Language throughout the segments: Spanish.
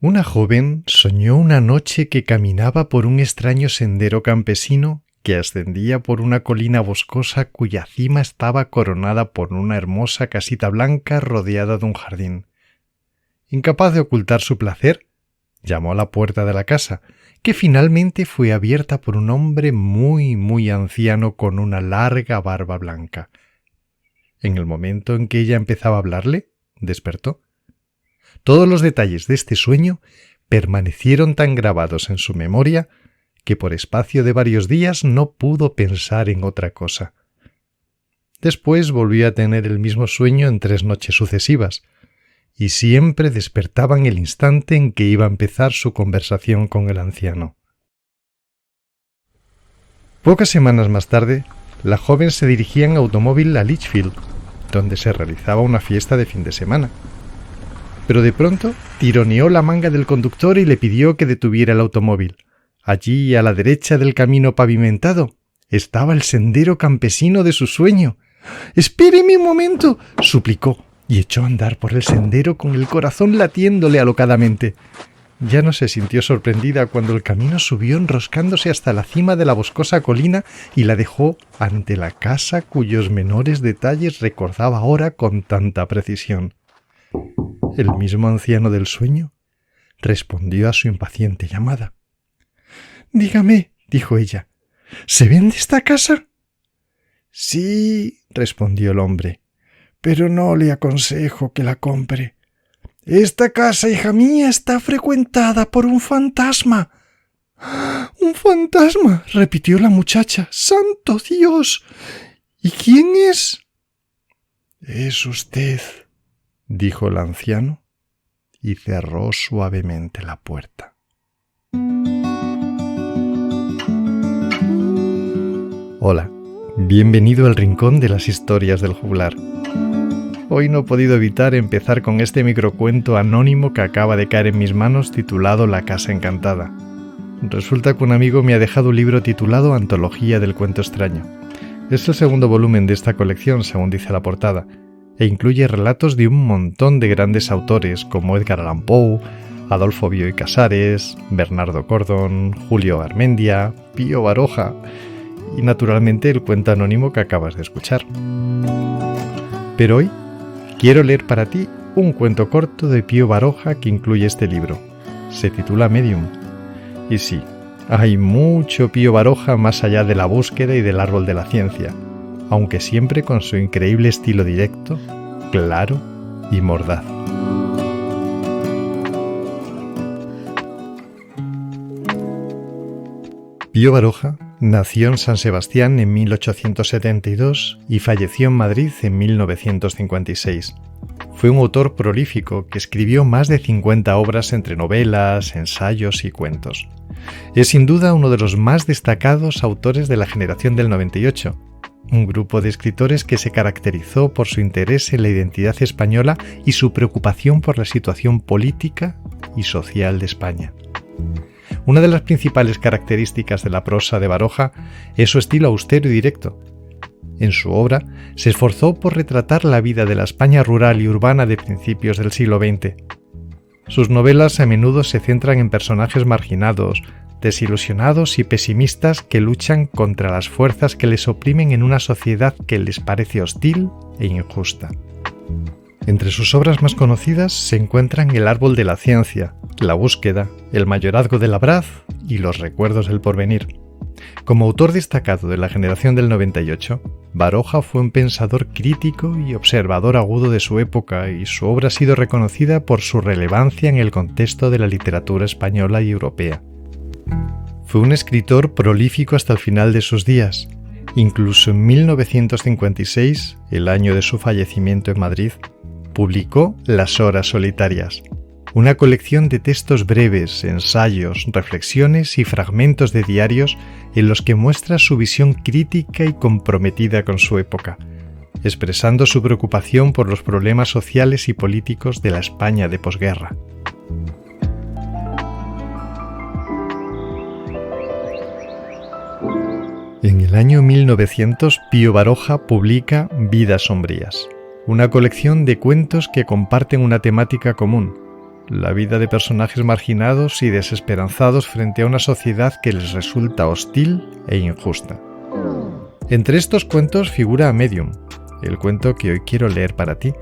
Una joven soñó una noche que caminaba por un extraño sendero campesino que ascendía por una colina boscosa cuya cima estaba coronada por una hermosa casita blanca rodeada de un jardín. Incapaz de ocultar su placer, llamó a la puerta de la casa, que finalmente fue abierta por un hombre muy anciano con una larga barba blanca. En el momento en que ella empezaba a hablarle, despertó. Todos los detalles de este sueño permanecieron tan grabados en su memoria que por espacio de varios días no pudo pensar en otra cosa. Después volvió a tener el mismo sueño en 3 noches sucesivas, y siempre despertaba en el instante en que iba a empezar su conversación con el anciano. Pocas semanas más tarde, la joven se dirigía en automóvil a Lichfield, donde se realizaba una fiesta de fin de semana. Pero de pronto tironeó la manga del conductor y le pidió que detuviera el automóvil. Allí, a la derecha del camino pavimentado, estaba el sendero campesino de su sueño. «¡Espéreme un momento!», suplicó, y echó a andar por el sendero con el corazón latiéndole alocadamente. Ya no se sintió sorprendida cuando el camino subió enroscándose hasta la cima de la boscosa colina y la dejó ante la casa cuyos menores detalles recordaba ahora con tanta precisión. El mismo anciano del sueño respondió a su impaciente llamada. «Dígame», dijo ella, «¿se vende esta casa?» «Sí», respondió el hombre, «pero no le aconsejo que la compre. Esta casa, hija mía, está frecuentada por un fantasma». «¿Un fantasma?», repitió la muchacha. «¡Santo Dios! ¿Y quién es?» «Es usted», dijo el anciano, y cerró suavemente la puerta. Hola, bienvenido al rincón de las historias del juglar. Hoy no he podido evitar empezar con este microcuento anónimo que acaba de caer en mis manos titulado La Casa Encantada. Resulta que un amigo me ha dejado un libro titulado Antología del Cuento Extraño. Es el segundo volumen de esta colección, según dice la portada, e incluye relatos de un montón de grandes autores como Edgar Allan Poe, Adolfo Bioy Casares, Bernardo Cordon, Julio Garmendia, Pío Baroja y naturalmente el cuento anónimo que acabas de escuchar. Pero hoy quiero leer para ti un cuento corto de Pío Baroja que incluye este libro. Se titula Medium. Y sí, hay mucho Pío Baroja más allá de la búsqueda y del árbol de la ciencia, aunque siempre con su increíble estilo directo, claro y mordaz. Pío Baroja nació en San Sebastián en 1872 y falleció en Madrid en 1956. Fue un autor prolífico que escribió más de 50 obras entre novelas, ensayos y cuentos. Es sin duda uno de los más destacados autores de la generación del 98, un grupo de escritores que se caracterizó por su interés en la identidad española y su preocupación por la situación política y social de España. Una de las principales características de la prosa de Baroja es su estilo austero y directo. En su obra se esforzó por retratar la vida de la España rural y urbana de principios del siglo XX. Sus novelas a menudo se centran en personajes marginados, desilusionados y pesimistas que luchan contra las fuerzas que les oprimen en una sociedad que les parece hostil e injusta. Entre sus obras más conocidas se encuentran El árbol de la ciencia, La búsqueda, El mayorazgo de Labraz y Los recuerdos del porvenir. Como autor destacado de la generación del 98, Baroja fue un pensador crítico y observador agudo de su época y su obra ha sido reconocida por su relevancia en el contexto de la literatura española y europea. Fue un escritor prolífico hasta el final de sus días. Incluso en 1956, el año de su fallecimiento en Madrid, publicó Las horas solitarias, una colección de textos breves, ensayos, reflexiones y fragmentos de diarios en los que muestra su visión crítica y comprometida con su época, expresando su preocupación por los problemas sociales y políticos de la España de posguerra. En el año 1900, Pío Baroja publica Vidas sombrías, una colección de cuentos que comparten una temática común: la vida de personajes marginados y desesperanzados frente a una sociedad que les resulta hostil e injusta. Entre estos cuentos figura Medium, el cuento que hoy quiero leer para ti.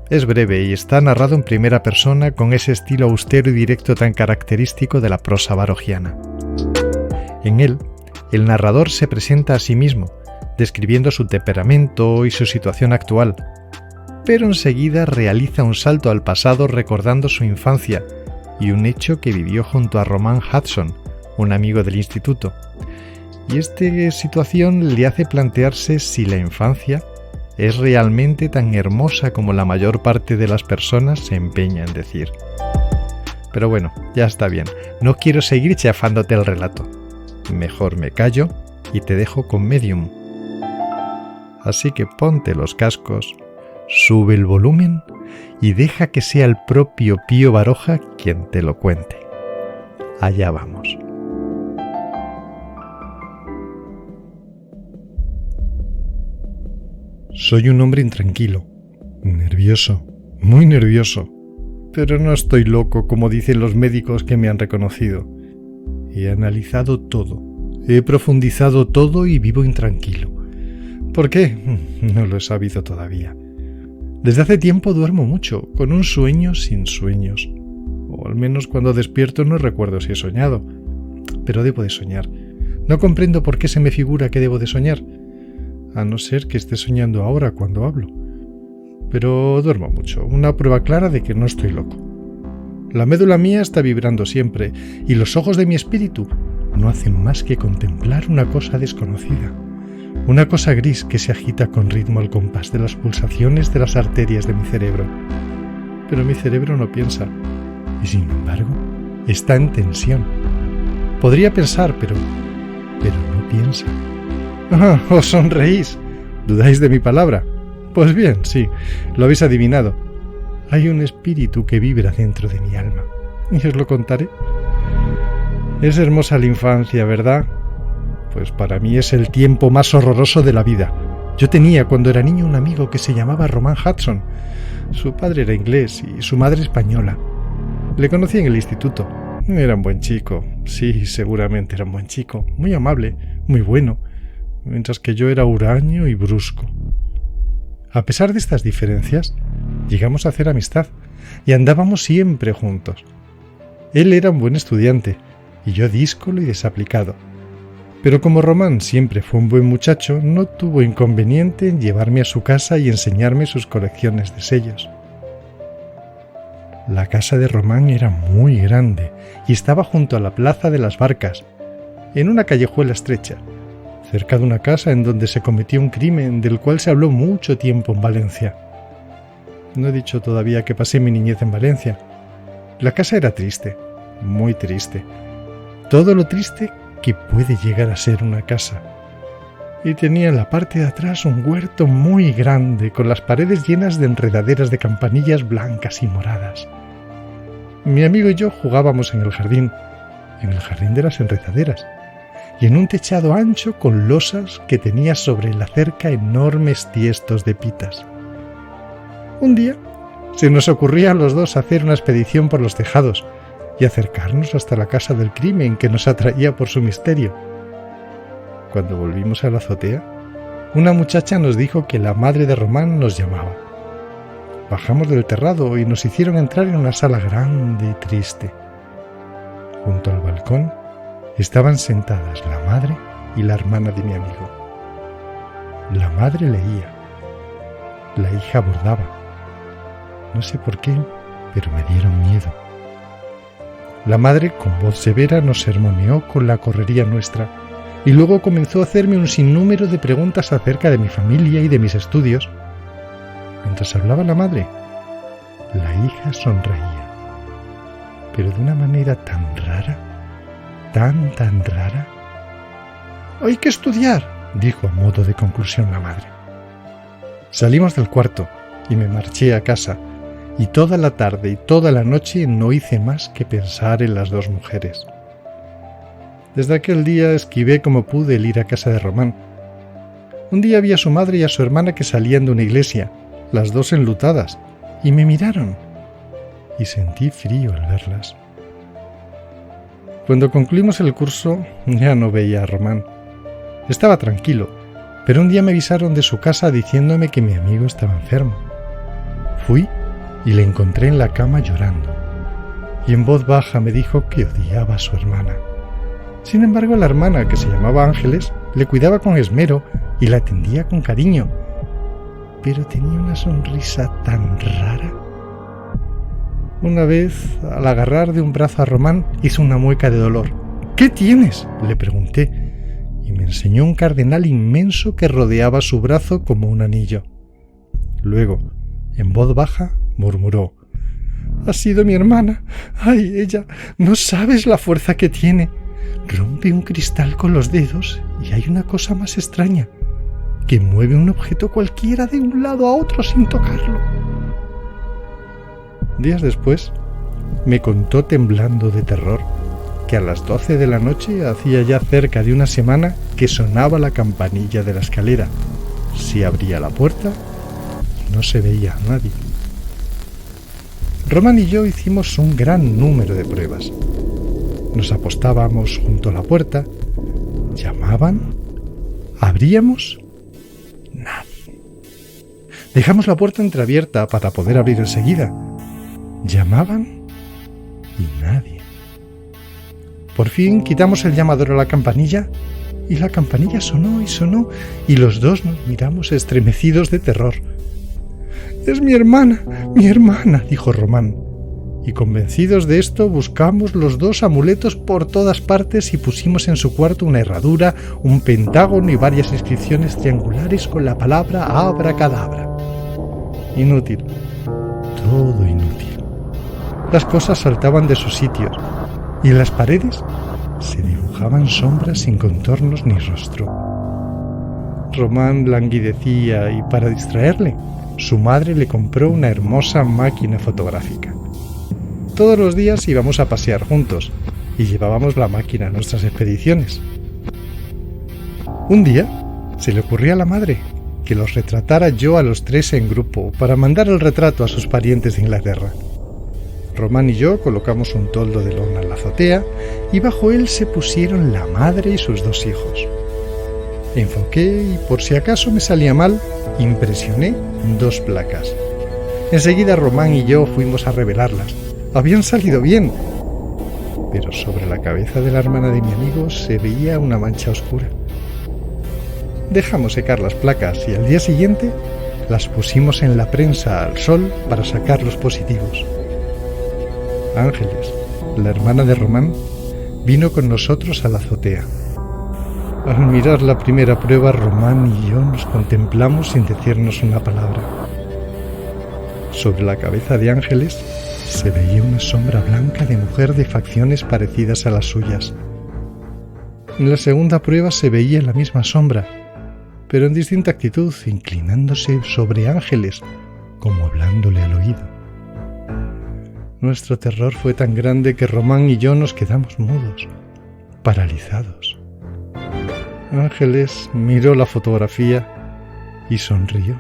Es breve y está narrado en primera persona con ese estilo austero y directo tan característico de la prosa barogiana. En él, el narrador se presenta a sí mismo, describiendo su temperamento y su situación actual, pero enseguida realiza un salto al pasado recordando su infancia y un hecho que vivió junto a Roman Hudson, un amigo del instituto. Y esta situación le hace plantearse si la infancia es realmente tan hermosa como la mayor parte de las personas se empeña en decir. Pero bueno, ya está bien, no quiero seguir chafándote el relato. Mejor me callo y te dejo con Medium. Así que ponte los cascos, sube el volumen y deja que sea el propio Pío Baroja quien te lo cuente. Allá vamos. Soy un hombre intranquilo, nervioso, muy nervioso, pero no estoy loco como dicen los médicos que me han reconocido. He analizado todo, he profundizado todo y vivo intranquilo. ¿Por qué? No lo he sabido todavía. Desde hace tiempo duermo mucho, con un sueño sin sueños. O al menos cuando despierto no recuerdo si he soñado. Pero debo de soñar. No comprendo por qué se me figura que debo de soñar, a no ser que esté soñando ahora cuando hablo. Pero duermo mucho, una prueba clara de que no estoy loco. La médula mía está vibrando siempre, y los ojos de mi espíritu no hacen más que contemplar una cosa desconocida. Una cosa gris que se agita con ritmo al compás de las pulsaciones de las arterias de mi cerebro. Pero mi cerebro no piensa, y sin embargo, está en tensión. Podría pensar, pero no piensa. ¡Ah! ¡Os sonreís! ¿Dudáis de mi palabra? Pues bien, sí, lo habéis adivinado. Hay un espíritu que vibra dentro de mi alma. Y os lo contaré. Es hermosa la infancia, ¿verdad? Pues para mí es el tiempo más horroroso de la vida. Yo tenía cuando era niño un amigo que se llamaba Roman Hudson. Su padre era inglés y su madre española. Le conocí en el instituto. Era un buen chico. Sí, seguramente era un buen chico. Muy amable, muy bueno. Mientras que yo era huraño y brusco. A pesar de estas diferencias, llegamos a hacer amistad y andábamos siempre juntos. Él era un buen estudiante y yo díscolo y desaplicado. Pero como Román siempre fue un buen muchacho, no tuvo inconveniente en llevarme a su casa y enseñarme sus colecciones de sellos. La casa de Román era muy grande y estaba junto a la Plaza de las Barcas, en una callejuela estrecha, cerca de una casa en donde se cometió un crimen del cual se habló mucho tiempo en Valencia. No he dicho todavía que pasé mi niñez en Valencia. La casa era triste, muy triste. Todo lo triste que puede llegar a ser una casa. Y tenía en la parte de atrás un huerto muy grande con las paredes llenas de enredaderas de campanillas blancas y moradas. Mi amigo y yo jugábamos en el jardín de las enredaderas, y en un techado ancho con losas que tenía sobre la cerca enormes tiestos de pitas. Un día se nos ocurría a los dos hacer una expedición por los tejados y acercarnos hasta la casa del crimen que nos atraía por su misterio. Cuando volvimos a la azotea, una muchacha nos dijo que la madre de Román nos llamaba. Bajamos del terrado y nos hicieron entrar en una sala grande y triste. Junto al balcón estaban sentadas la madre y la hermana de mi amigo. La madre leía, la hija bordaba. No sé por qué, pero me dieron miedo. La madre, con voz severa, nos sermoneó con la correría nuestra y luego comenzó a hacerme un sinnúmero de preguntas acerca de mi familia y de mis estudios. Mientras hablaba la madre, la hija sonreía, pero de una manera tan rara, tan rara. «Hay que estudiar», dijo a modo de conclusión la madre. Salimos del cuarto y me marché a casa, y toda la tarde y toda la noche no hice más que pensar en las dos mujeres. Desde aquel día esquivé como pude el ir a casa de Román. Un día vi a su madre y a su hermana que salían de una iglesia, las dos enlutadas, y me miraron. y sentí frío al verlas. Cuando concluimos el curso ya no veía a Román. Estaba tranquilo, pero un día me avisaron de su casa diciéndome que mi amigo estaba enfermo. Fui y le encontré en la cama llorando, y en voz baja me dijo que odiaba a su hermana. Sin embargo, la hermana, que se llamaba Ángeles, le cuidaba con esmero y la atendía con cariño, pero tenía una sonrisa tan rara. Una vez, al agarrar de un brazo a Román, hizo una mueca de dolor. «¿Qué tienes?», le pregunté, y me enseñó un cardenal inmenso que rodeaba su brazo como un anillo. Luego, en voz baja, murmuró: «Ha sido mi hermana. ¡Ay, ella! No sabes la fuerza que tiene. Rompe un cristal con los dedos y hay una cosa más extraña, que mueve un objeto cualquiera de un lado a otro sin tocarlo». Días después, me contó temblando de terror que a las 12 de la noche, hacía ya cerca de una semana, que sonaba la campanilla de la escalera. Se abría la puerta y no se veía a nadie. Román y yo hicimos un gran número de pruebas. Nos apostábamos junto a la puerta, llamaban, abríamos, nadie. Dejamos la puerta entreabierta para poder abrir enseguida. Llamaban y nadie. Por fin quitamos el llamador a la campanilla y la campanilla sonó y los dos nos miramos estremecidos de terror. «Es mi hermana, dijo Román. Y convencidos de esto, buscamos los dos amuletos por todas partes y pusimos en su cuarto una herradura, un pentágono y varias inscripciones triangulares con la palabra abracadabra. Inútil. Todo inútil. Las cosas saltaban de sus sitios y en las paredes se dibujaban sombras sin contornos ni rostro. Román languidecía y, para distraerle, su madre le compró una hermosa máquina fotográfica. Todos los días íbamos a pasear juntos y llevábamos la máquina a nuestras expediciones. Un día se le ocurrió a la madre que los retratara yo a los tres en grupo para mandar el retrato a sus parientes de Inglaterra. Román y yo colocamos un toldo de lona en la azotea y bajo él se pusieron la madre y sus dos hijos. Enfoqué y, por si acaso me salía mal, impresioné 2 placas. Enseguida Román y yo fuimos a revelarlas. Habían salido bien, pero sobre la cabeza de la hermana de mi amigo se veía una mancha oscura. Dejamos secar las placas y al día siguiente las pusimos en la prensa al sol para sacar los positivos. Ángeles, la hermana de Román, vino con nosotros a la azotea. Al mirar la primera prueba, Román y yo nos contemplamos sin decirnos una palabra. Sobre la cabeza de Ángeles se veía una sombra blanca de mujer de facciones parecidas a las suyas. En la segunda prueba se veía la misma sombra, pero en distinta actitud, inclinándose sobre Ángeles, como hablándole al oído. Nuestro terror fue tan grande que Román y yo nos quedamos mudos, paralizados. Ángeles miró la fotografía y sonrió.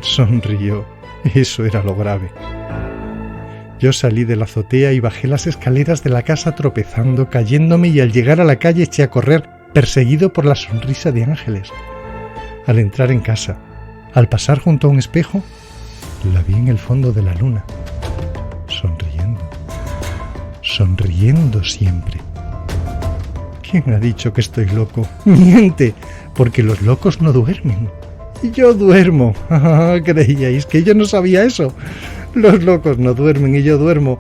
Sonrió. Eso era lo grave. Yo salí de la azotea y bajé las escaleras de la casa tropezando, cayéndome, y al llegar a la calle eché a correr, perseguido por la sonrisa de Ángeles. Al entrar en casa, al pasar junto a un espejo, la vi en el fondo de la luna, sonriendo siempre. ¿Quién ha dicho que estoy loco? ¡Miente! Porque los locos no duermen. Y yo duermo. ¿Creíais que yo no sabía eso? Los locos no duermen y yo duermo.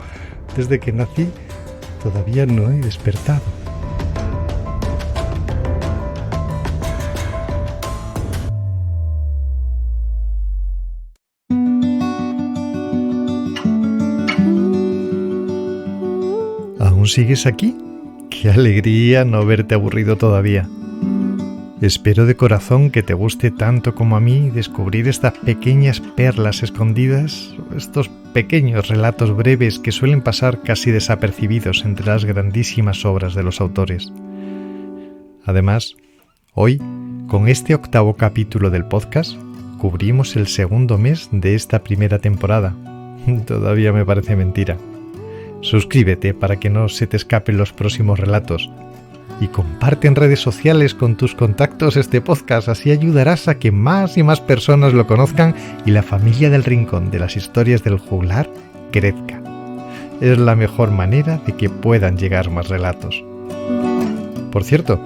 Desde que nací, todavía no he despertado. ¿Aún sigues aquí? ¡Qué alegría no verte aburrido todavía! Espero de corazón que te guste tanto como a mí descubrir estas pequeñas perlas escondidas, estos pequeños relatos breves que suelen pasar casi desapercibidos entre las grandísimas obras de los autores. Además, hoy, con este 8º capítulo del podcast, cubrimos el 2º mes de esta primera temporada. Todavía me parece mentira. Suscríbete para que no se te escapen los próximos relatos. Y comparte en redes sociales con tus contactos este podcast, así ayudarás a que más y más personas lo conozcan y la familia del Rincón de las Historias del Juglar crezca. Es la mejor manera de que puedan llegar más relatos. Por cierto,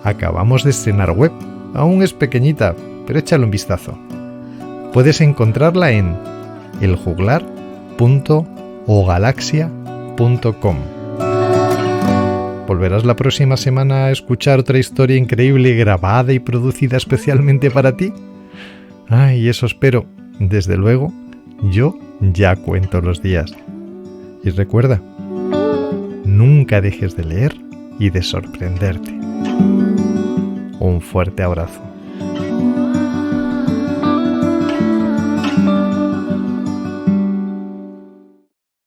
acabamos de estrenar web. Aún es pequeñita, pero échale un vistazo. Puedes encontrarla en eljuglar.ogalaxia.com. ¿Volverás la próxima semana a escuchar otra historia increíble grabada y producida especialmente para ti? Ay, eso espero. Desde luego, yo ya cuento los días. Y recuerda, nunca dejes de leer y de sorprenderte. Un fuerte abrazo.